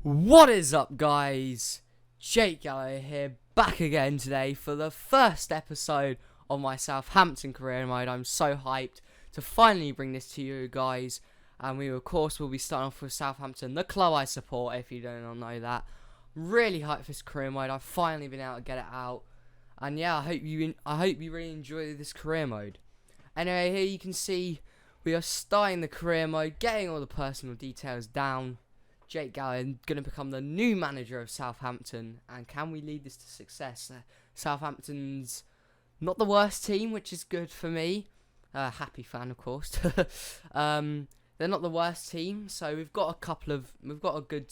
What is up, guys? Jake Galloway here, back again today for the first episode of my Southampton career mode. I'm so hyped to finally bring this to you guys, and we of course will be starting off with Southampton, the club I support. If you don't know that, really hyped for this career mode. I've finally been able to get it out, and yeah, I hope you really enjoy this career mode. Anyway, here you can see we are starting the career mode, getting all the personal details down. Jake Galloway going to become the new manager of Southampton, and can we lead this to success? Southampton's not the worst team, which is good for me. Happy fan, of course. They're not the worst team, so we've got a good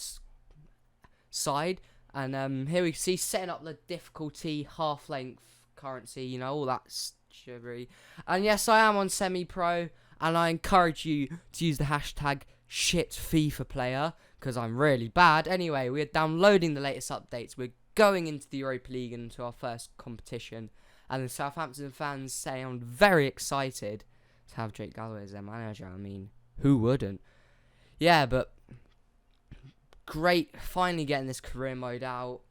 side, and here we see setting up the difficulty, half length, currency, all that shivery. And yes, I am on semi-pro, and I encourage you to use the hashtag #ShitFIFAPlayer, because I'm really bad. Anyway, we're downloading the latest updates. We're going into the Europa League and into our first competition. And the Southampton fans sound very excited to have Jake Galloway as their manager. I mean, who wouldn't? Yeah, but great finally getting this career mode out.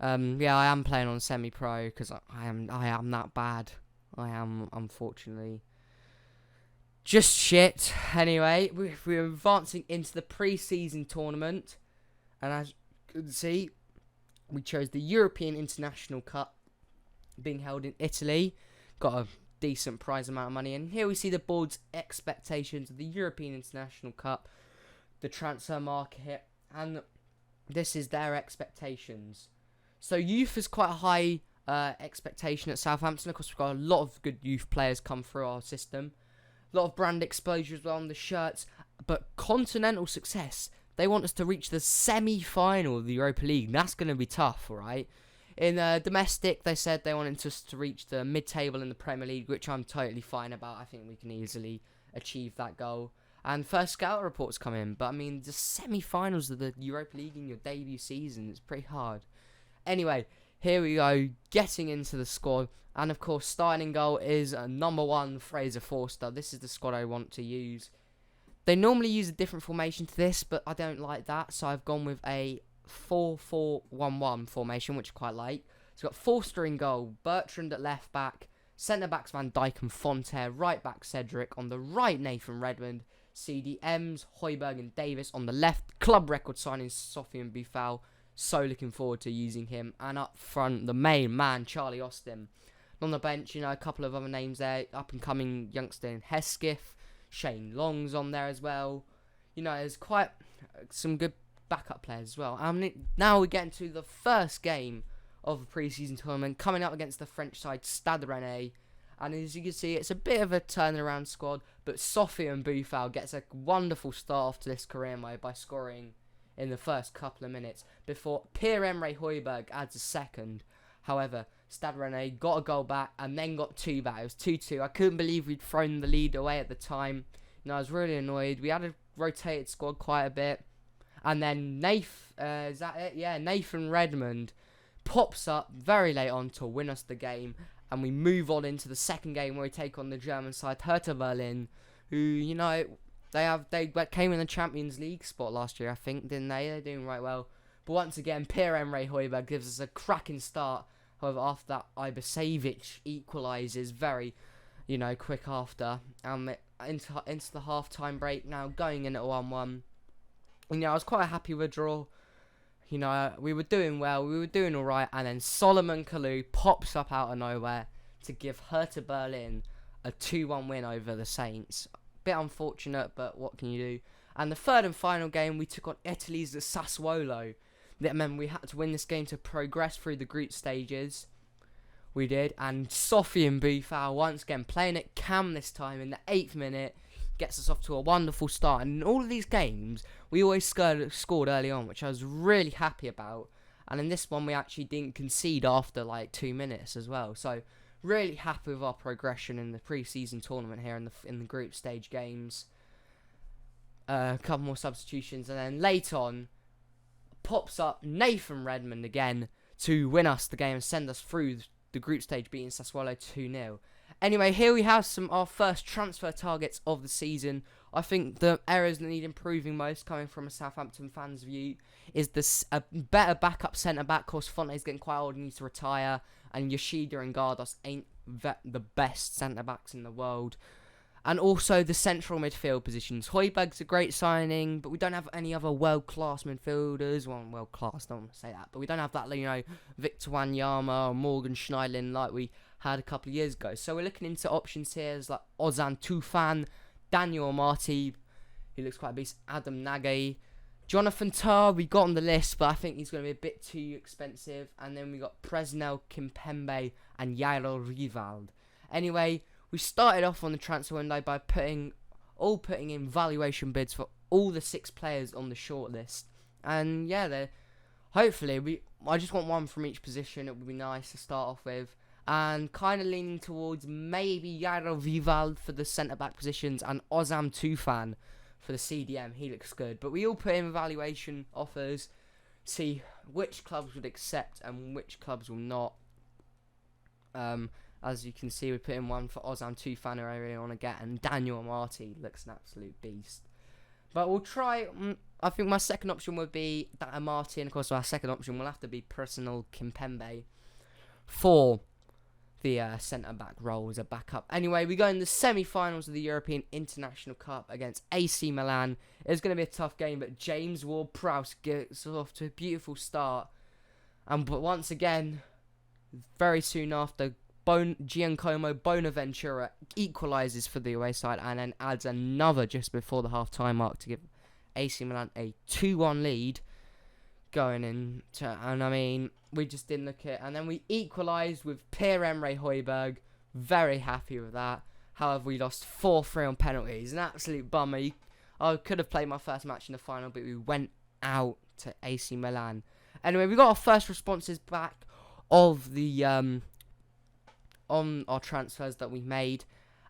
Yeah, I am playing on semi-pro because I am that bad. I am, unfortunately. Just shit. Anyway, we're advancing into the pre-season tournament, and as you can see, we chose the European International Cup, being held in Italy. Got a decent prize amount of money, and here we see the board's expectations of the European International Cup, the transfer market, and this is their expectations. So youth is quite a high expectation at Southampton. Of course, we've got a lot of good youth players come through our system. A lot of brand exposure as well on the shirts, but continental success. They want us to reach the semi-final of the Europa League. That's going to be tough, alright? In domestic, they said they wanted us to reach the mid-table in the Premier League, which I'm totally fine about. I think we can easily achieve that goal. And first scout reports come in, but I mean, the semi-finals of the Europa League in your debut season is pretty hard. Anyway, here we go, getting into the squad. And of course, starting in goal is number 1, Fraser Forster. This is the squad I want to use. They normally use a different formation to this, but I don't like that. So I've gone with a 4-4-1-1 formation, which I quite like. So we've got Forster in goal, Bertrand at left back, centre backs Van Dijk and Fontaine, right back Cedric, on the right Nathan Redmond, CDMs, Højbjerg and Davis on the left, club record signing Sofian Boufal. So looking forward to using him. And up front, the main man, Charlie Austin. On the bench, a couple of other names there. Up and coming youngster in Hesketh. Shane Long's on there as well. There's quite some good backup players as well. Now we're getting to the first game of the pre-season tournament, coming up against the French side, Stade Rennais. And as you can see, it's a bit of a turnaround squad, but Sofian Boufal gets a wonderful start after this career mode by scoring in the first couple of minutes before Pierre-Emerick Højbjerg adds a second. However, Stade Rennais got a goal back and then got 2 back. It was 2-2. I couldn't believe we'd thrown the lead away at the time. I was really annoyed. We had a rotated squad quite a bit. And then is that it? Yeah, Nathan Redmond pops up very late on to win us the game. And we move on into the second game where we take on the German side, Hertha Berlin, who, they came in the Champions League spot last year, I think, didn't they? They're doing right well. But once again, Pierre-Emerick Højbjerg gives us a cracking start. However, after that, Ibesevic equalises very, quick after. Into the half-time break now, going in at 1-1. I was quite happy with a draw. We were doing well, we were doing alright, and then Solomon Kalou pops up out of nowhere to give Hertha Berlin a 2-1 win over the Saints. Bit unfortunate, but what can you do? And the third and final game, we took on Italy's Sassuolo. That meant we had to win this game to progress through the group stages. We did, and Sofian Boufal once again playing at cam this time in the 8th minute gets us off to a wonderful start. And in all of these games, we always scored early on, which I was really happy about. And in this one, we actually didn't concede after like 2 minutes as well. So really happy with our progression in the pre-season tournament here in the group stage games. A couple more substitutions, and then late on, pops up Nathan Redmond again to win us the game and send us through the group stage, beating Sassuolo 2-0. Anyway, here we have our first transfer targets of the season. I think the areas that need improving most, coming from a Southampton fan's view, is a better backup centre-back. Of course, Fonte's getting quite old and needs to retire, and Yoshida and Gardos ain't the best centre-backs in the world. And also the central midfield positions. Højbjerg's a great signing, but we don't have any other world-class midfielders. Well, world-class, don't want to say that. But we don't have that, Victor Wanyama or Morgan Schneiderlin like we had a couple of years ago. So we're looking into options here as like Ozan Tufan, Daniel Marti, he looks quite a beast, Adam Nagy, Jonathan Tah, we got on the list, but I think he's going to be a bit too expensive. And then we got Presnel Kimpembe and Jairo Rivaldo. Anyway, we started off on the transfer window by putting in valuation bids for all the 6 players on the shortlist. And yeah, hopefully, I just want one from each position. It would be nice to start off with. And kind of leaning towards maybe Jairo Rivaldo for the centre-back positions and Ozan Tufan for the CDM. He looks good. But we all put in valuation offers, see which clubs would accept and which clubs will not. As you can see, we put in one for Ozan Tufan who I really want to get, and Daniel Marti looks an absolute beast. But we'll try. I think my second option would be Marti, and of course our second option will have to be Presnel Kimpembe for the centre-back role as a backup. Anyway, we go in the semi-finals of the European International Cup against AC Milan. It's going to be a tough game, but James Ward-Prowse gets off to a beautiful start. But once again, very soon after, Giacomo Bonaventura equalises for the away side and then adds another just before the half-time mark to give AC Milan a 2-1 lead going into, and I mean, we just didn't look at it. And then we equalised with Pierre-Emerick Højbjerg. Very happy with that. However, we lost 4-3 on penalties. An absolute bummer. I could have played my first match in the final, but we went out to AC Milan. Anyway, we got our first responses back of the on our transfers that we made,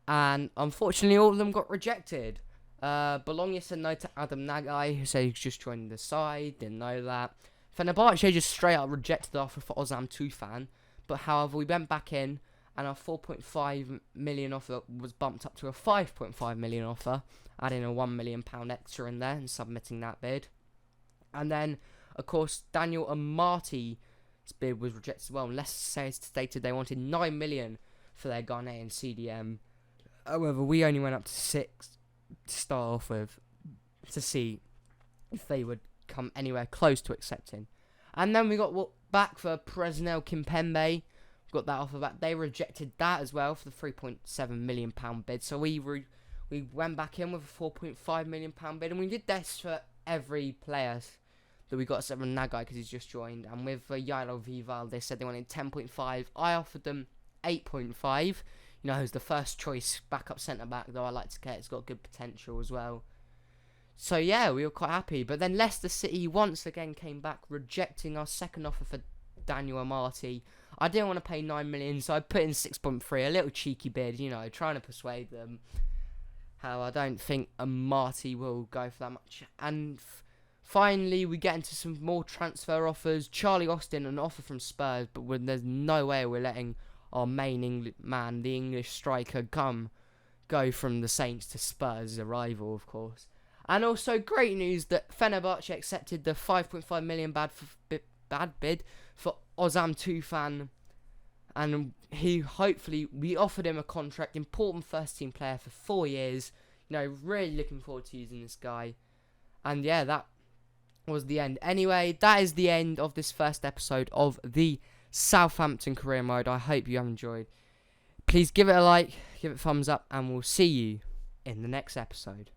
and unfortunately all of them got rejected. Bologna said no to Adam Nagy, who said he's just joining the side, didn't know that. Fenerbahce just straight up rejected the offer for Ozan Tufan, but however we went back in and our 4.5 million offer was bumped up to a 5.5 million offer, adding a £1 million extra in there and submitting that bid. And then of course Daniel Marti's bid was rejected as well, and Leicester stated they wanted 9 million for their Ghanaian CDM. However, we only went up to 6 to start off with to see if they would come anywhere close to accepting. And then we got back for Presnel Kimpembe. Got that offer back. They rejected that as well for the £3.7 million bid. So we went back in with a £4.5 million bid, and we did this for every player that we got except for Nagai because he's just joined. And with Jairo Rivaldo, they said they wanted 10.5. I offered them 8.5. You know, who's the first choice backup centre back, though I like to get. It's got good potential as well. So yeah, we were quite happy. But then Leicester City once again came back, rejecting our second offer for Daniel Marti. I didn't want to pay 9 million, so I put in 6.3, a little cheeky bid, you know, trying to persuade them. How I don't think a Marti will go for that much. And finally, we get into some more transfer offers. Charlie Austin, an offer from Spurs, but there's no way we're letting our main man, the English striker, go from the Saints to Spurs, a rival, of course. And also, great news that Fenerbahce accepted the 5.5 million bad bid for Ozan Tufan. And we offered him a contract, important first team player for 4 years. You know, really looking forward to using this guy. And yeah, that was the end. Anyway, that is the end of this first episode of the Southampton career mode. I hope you have enjoyed. Please give it a like, give it a thumbs up, and we'll see you in the next episode.